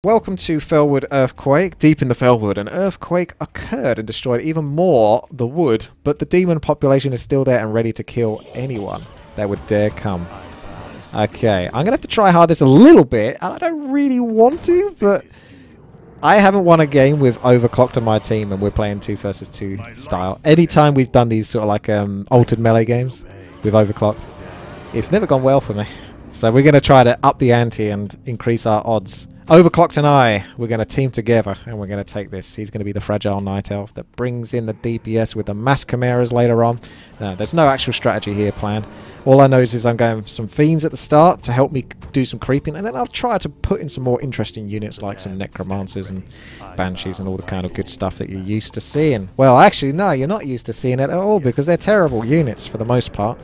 Welcome to Felwood Earthquake. Deep in the Felwood, an earthquake occurred and destroyed even more the wood, but the demon population is still there and ready to kill anyone that would dare come. Okay, I'm going to have to try hard this a little bit. I don't really want to, but I haven't won a game with Overclocked on my team and we're playing 2 versus 2 style. Anytime we've done these sort of like altered melee games with Overclocked, it's never gone well for me. So we're going to try to up the ante and increase our odds. Overclocked and we're going to team together and we're going to take this. He's going to be the fragile night elf that brings in the DPS with the mass chimeras later on. No, there's no actual strategy here planned. All I know is I'm going some fiends at the start to help me do some creeping, and then I'll try to put in some more interesting units like some necromancers and banshees and all the kind of good stuff that you're used to seeing. Well, actually, no, you're not used to seeing it at all because they're terrible units for the most part.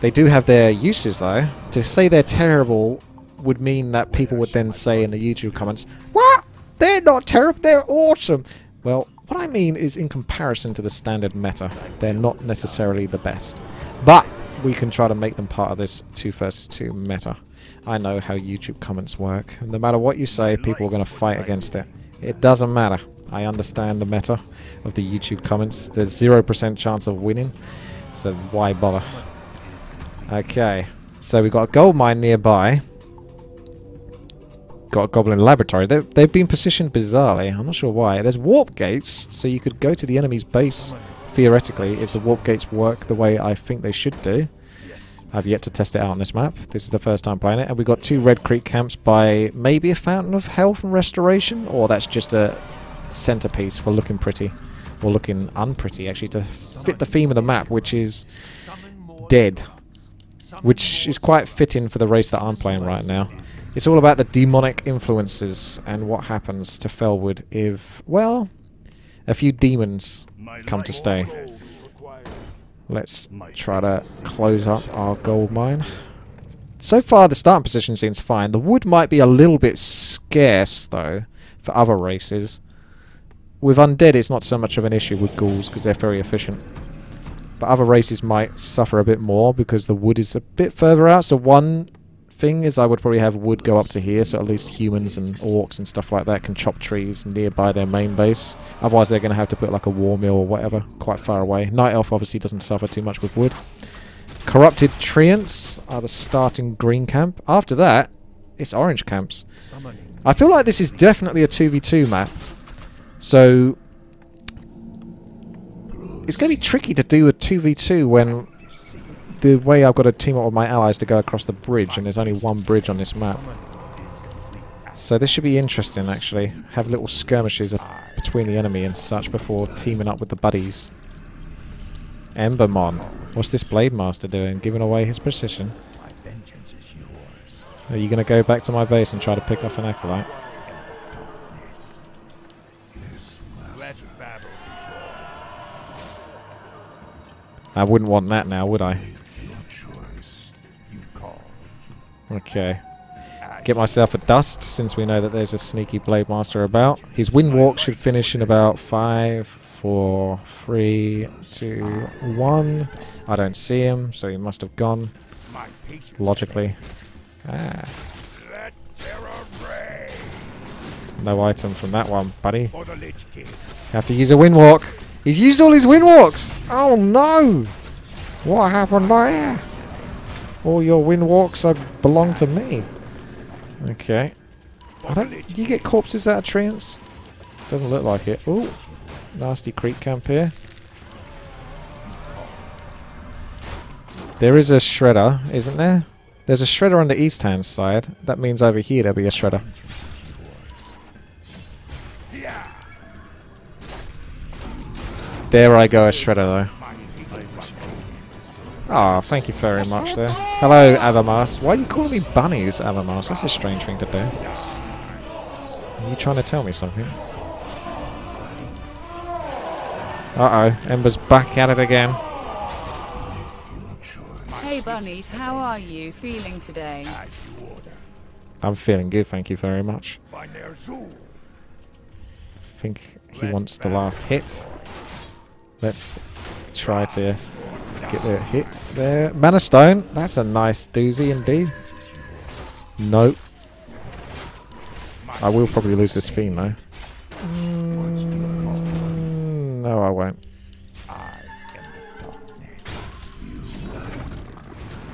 They do have their uses though. To say they're terrible would mean that people would then say in the YouTube comments, "What? They're not terrible, they're awesome." Well, what I mean is in comparison to the standard meta, they're not necessarily the best. But we can try to make them part of this 2 versus 2 meta. I know how YouTube comments work. No matter what you say, people are going to fight against it. It doesn't matter. I understand the meta of the YouTube comments. There's 0% chance of winning, so why bother? Okay, so we've got a gold mine nearby. Got a goblin laboratory. They've been positioned bizarrely. I'm not sure why. There's warp gates, so you could go to the enemy's base, theoretically, if the warp gates work the way I think they should do. I've yet to test it out on this map. This is the first time playing it. And we've got 2 Red Creek camps by maybe a Fountain of Health and Restoration, or that's just a centerpiece for looking pretty, or looking unpretty, actually, to fit the theme of the map, which is dead. Which is quite fitting for the race that I'm playing right now. It's all about the demonic influences and what happens to Felwood if, well, a few demons come to stay. Let's try to close up our gold mine. So far the starting position seems fine. The wood might be a little bit scarce though for other races. With undead it's not so much of an issue with ghouls because they're very efficient. But other races might suffer a bit more because the wood is a bit further out. So one thing is I would probably have wood go up to here, so at least humans and orcs and stuff like that can chop trees nearby their main base. Otherwise they're going to have to put like a war mill or whatever quite far away. Night Elf obviously doesn't suffer too much with wood. Corrupted Treants are the starting green camp. After that, it's orange camps. I feel like this is definitely a 2v2 map. So it's going to be tricky to do a 2v2 when the way I've got to team up with my allies to go across the bridge, and there's only one bridge on this map. So this should be interesting, actually. Have little skirmishes between the enemy and such before teaming up with the buddies. Embermon. What's this Blade Master doing? Giving away his position. Are you going to go back to my base and try to pick off an acolyte? I wouldn't want that now, would I? Okay. Get myself a dust, since we know that there's a sneaky Blade Master about. His wind walk should finish in about 5, 4, 3, 2, 1. I don't see him, so he must have gone. Logically. No item from that one, buddy. Have to use a wind walk. He's used all his wind walks! Oh no! What happened there? All your wind walks belong to me. Okay. Do you get corpses out of treants? Doesn't look like it. Ooh. Nasty creek camp here. There is a shredder, isn't there? There's a shredder on the east hand side. That means over here there'll be a shredder. There I go, a shredder though. Oh, thank you very much there. Hello, Avamars. Why are you calling me bunnies, Avamars? That's a strange thing to do. Are you trying to tell me something? Uh-oh, Ember's back at it again. Hey bunnies, how are you feeling today? I'm feeling good, thank you very much. I think he wants the last hit. Let's try to get the hits there. Mana Stone, that's a nice doozy indeed. Nope. I will probably lose this fiend though. No, I won't.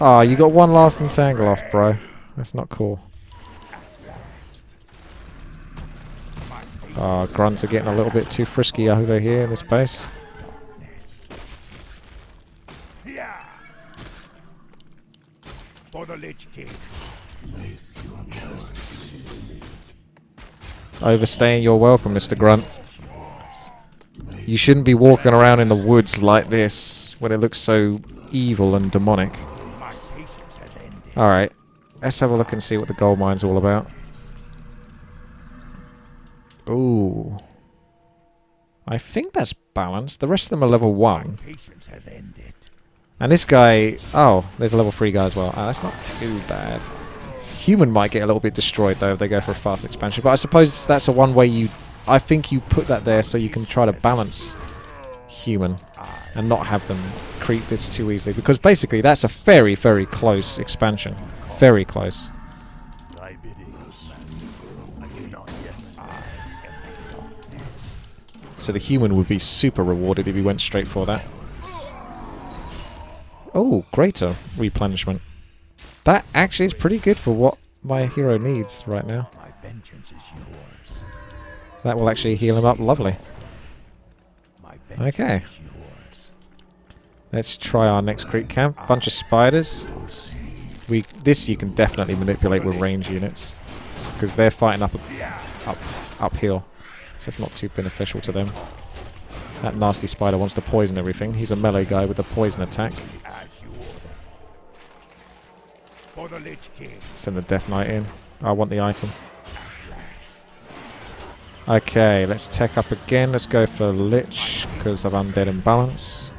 Ah, you got one last entangle off, bro. That's not cool. Ah, grunts are getting a little bit too frisky over here in this base. For the Lich King. Overstaying your welcome, Mr. Grunt. You shouldn't be walking around in the woods like this when it looks so evil and demonic. Alright, let's have a look and see what the gold mine's all about. Ooh. I think that's balanced. The rest of them are level 1. And this guy... Oh, there's a level 3 guy as well. Oh, that's not too bad. Human might get a little bit destroyed though if they go for a fast expansion. But I suppose that's a one way you... I think you put that there so you can try to balance human and not have them creep this too easily. Because basically that's a very, very close expansion. Very close. So the human would be super rewarded if he went straight for that. Oh, greater replenishment. That actually is pretty good for what my hero needs right now. That will actually heal him up lovely. Okay. Let's try our next creep camp. Bunch of spiders. This you can definitely manipulate with range units. Because they're fighting uphill. So it's not too beneficial to them. That nasty spider wants to poison everything. He's a melee guy with a poison attack. Send the Death Knight in. I want the item. Okay, let's tech up again. Let's go for Lich because of Undead Imbalance.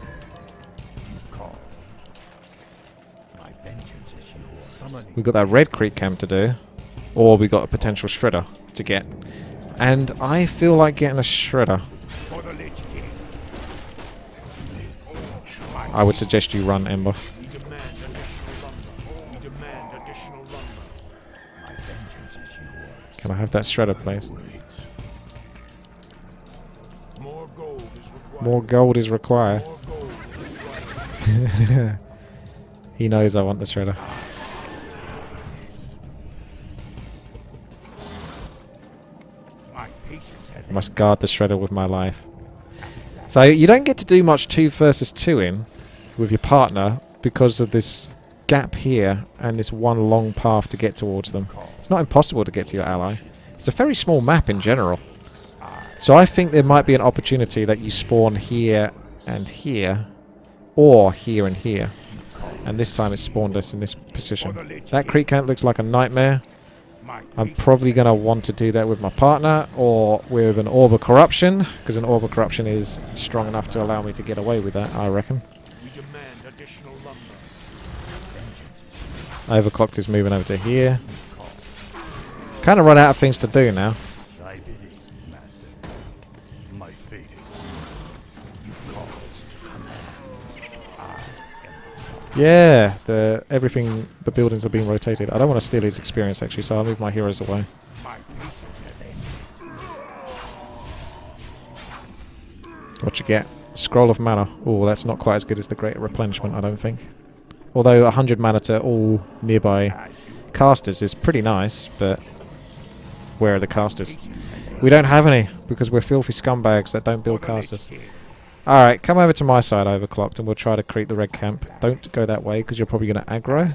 We've got that red creep camp to do. Or we got a potential shredder to get. And I feel like getting a shredder. I would suggest you run, Ember. Can I have that shredder, please? More gold is required. He knows I want the shredder. I must guard the shredder with my life. So you don't get to do much 2 versus 2 in with your partner because of this gap here and this one long path to get towards them. It's not impossible to get to your ally. It's a very small map in general. So I think there might be an opportunity that you spawn here and here, or here and here. And this time it spawned us in this position. That creep camp looks like a nightmare. I'm probably going to want to do that with my partner, or with an Orb of Corruption, because an Orb of Corruption is strong enough to allow me to get away with that, I reckon. Overclocked is moving over to here. Kind of run out of things to do now. Yeah, the buildings are being rotated. I don't want to steal his experience actually, so I'll move my heroes away. What you get? Scroll of Mana. Oh, that's not quite as good as the Great Replenishment, I don't think. Although 100 mana to all nearby casters is pretty nice, but where are the casters? We don't have any, because we're filthy scumbags that don't build casters. Alright, come over to my side, Overclocked, and we'll try to creep the red camp. Don't go that way, because you're probably going to aggro.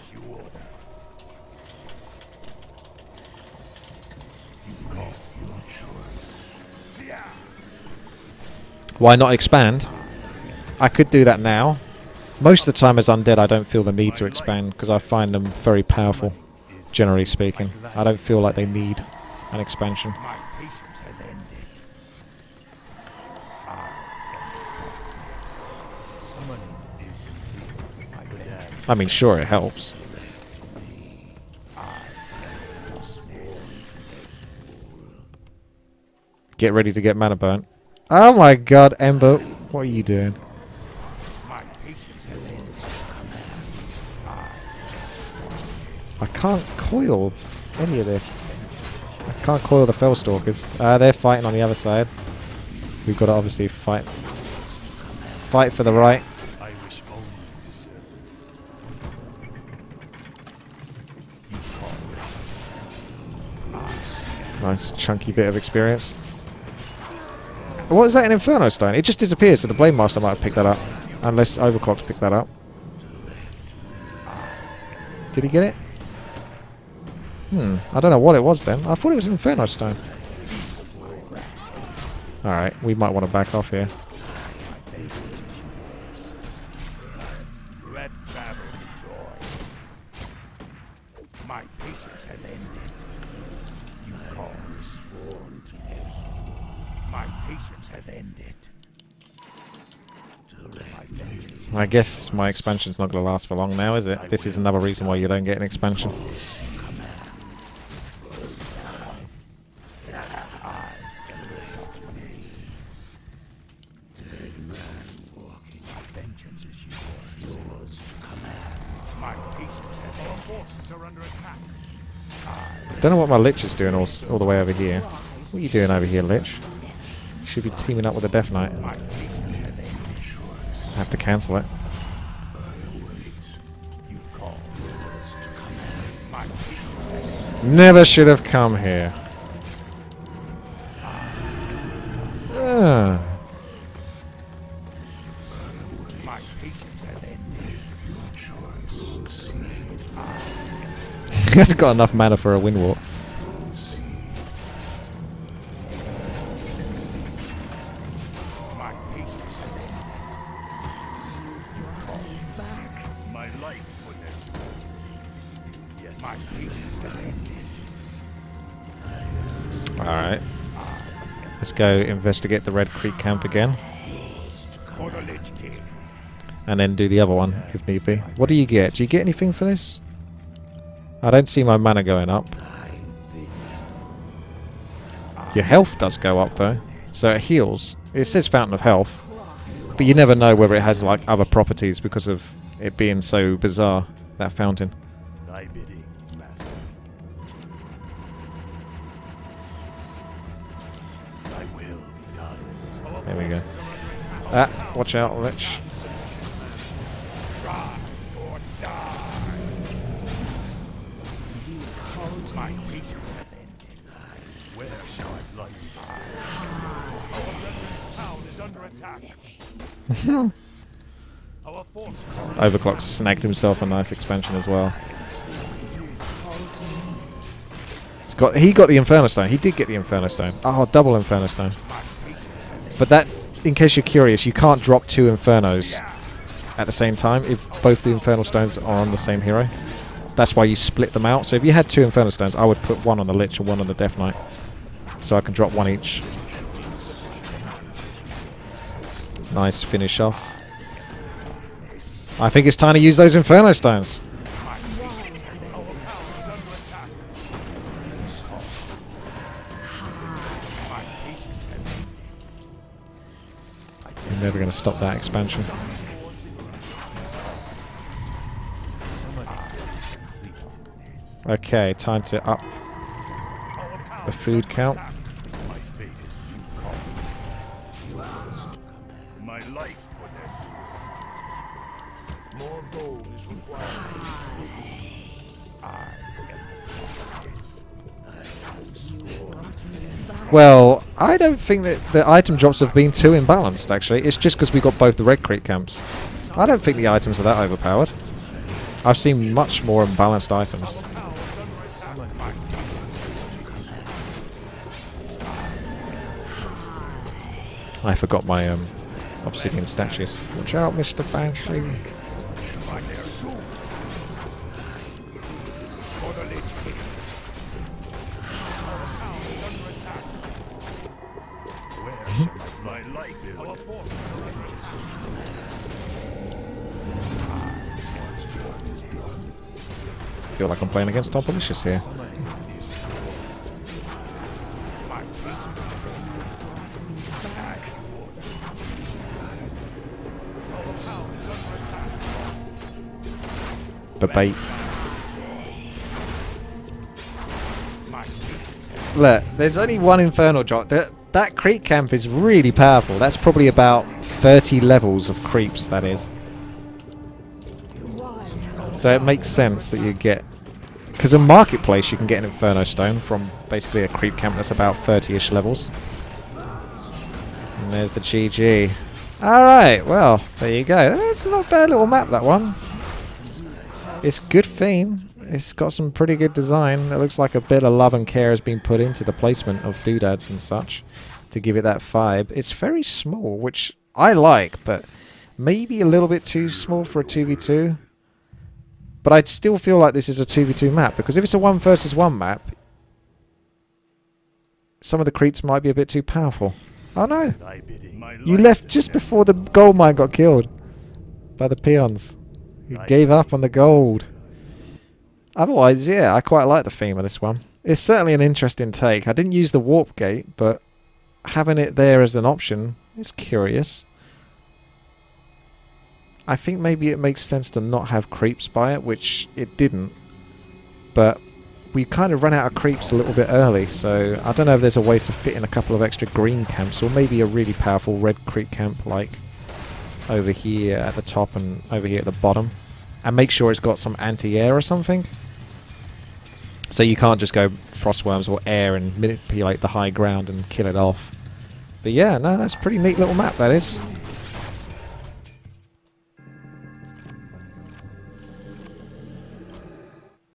Why not expand? I could do that now. Most of the time as undead I don't feel the need to expand, because I find them very powerful, generally speaking. I don't feel like they need an expansion. I mean, sure, it helps. Get ready to get mana burnt. Oh my god, Ember, what are you doing? I can't coil any of this. I Can't coil the Fellstalkers. They're fighting on the other side. We've got to obviously fight for the right. I wish only to serve. Nice chunky bit of experience. What is that, an Inferno Stone? It just disappeared, so the Blade Master might have picked that up. Unless Overclock's picked that up. Did he get it? I don't know what it was then. I thought it was an Inferno Stone. Alright, we might want to back off here. Let battle be joy. My patience has ended. You call sworn to death. My patience has ended. I guess my expansion's not going to last for long now, is it? This is another reason why you don't get an expansion. Don't know what my Lich is doing all the way over here. What are you doing over here, Lich? Should be teaming up with a Death Knight. I have to cancel it. Never should have come here. He hasn't got enough mana for a Windwalk. Alright. Let's go investigate the Red Creek camp again. And then do the other one, if need be. What do you get? Do you get anything for this? I don't see my mana going up. Your health does go up though. So it heals. It says Fountain of Health. But you never know whether it has like other properties because of it being so bizarre, that fountain. Thy bidding, master. Thy will be done. There we go. Ah, watch out, Lich. Try or die. My patience has ended. Where shall I light this? Our resist town is under attack. Our forces are Overclock snagged himself a nice expansion as well. He got the Inferno Stone. He did get the Inferno Stone. Oh, double Inferno Stone. But that, in case you're curious, you can't drop two Infernos at the same time if both the Infernal Stones are on the same hero. That's why you split them out. So if you had two Inferno Stones, I would put one on the Lich and one on the Death Knight. So I can drop one each. Nice finish off. I think it's time to use those Inferno Stones. You're never going to stop that expansion. Okay, time to up the food count. my life for this. More gold is required. Well, I don't think that the item drops have been too imbalanced, actually. It's just because we got both the Red Creek camps. I don't think the items are that overpowered. I've seen much more imbalanced items. I forgot my obsidian statues. Watch out, Mr. Banshee. I feel like I'm playing against Tom Policious here. The bait. Look, there's only one infernal drop. That creep camp is really powerful. That's probably about 30 levels of creeps, that is. So it makes sense that you get... Because in Marketplace you can get an Inferno Stone from basically a creep camp that's about 30-ish levels. And there's the GG. Alright, well, there you go. That's not a bad little map, that one. It's good theme. It's got some pretty good design. It looks like a bit of love and care has been put into the placement of doodads and such to give it that vibe. It's very small, which I like, but maybe a little bit too small for a 2v2. But I'd still feel like this is a 2v2 map, because if it's a 1 versus 1 map, some of the creeps might be a bit too powerful. Oh no! You left just before the gold mine got killed by the peons. You gave up on the gold. Otherwise, yeah, I quite like the theme of this one. It's certainly an interesting take. I didn't use the warp gate, but having it there as an option is curious. I think maybe it makes sense to not have creeps by it, which it didn't. But we kind of ran out of creeps a little bit early, so I don't know if there's a way to fit in a couple of extra green camps, or maybe a really powerful red creep camp like over here at the top and over here at the bottom. And make sure it's got some anti-air or something. So you can't just go frostworms or air and manipulate the high ground and kill it off. But yeah, no, that's a pretty neat little map, that is.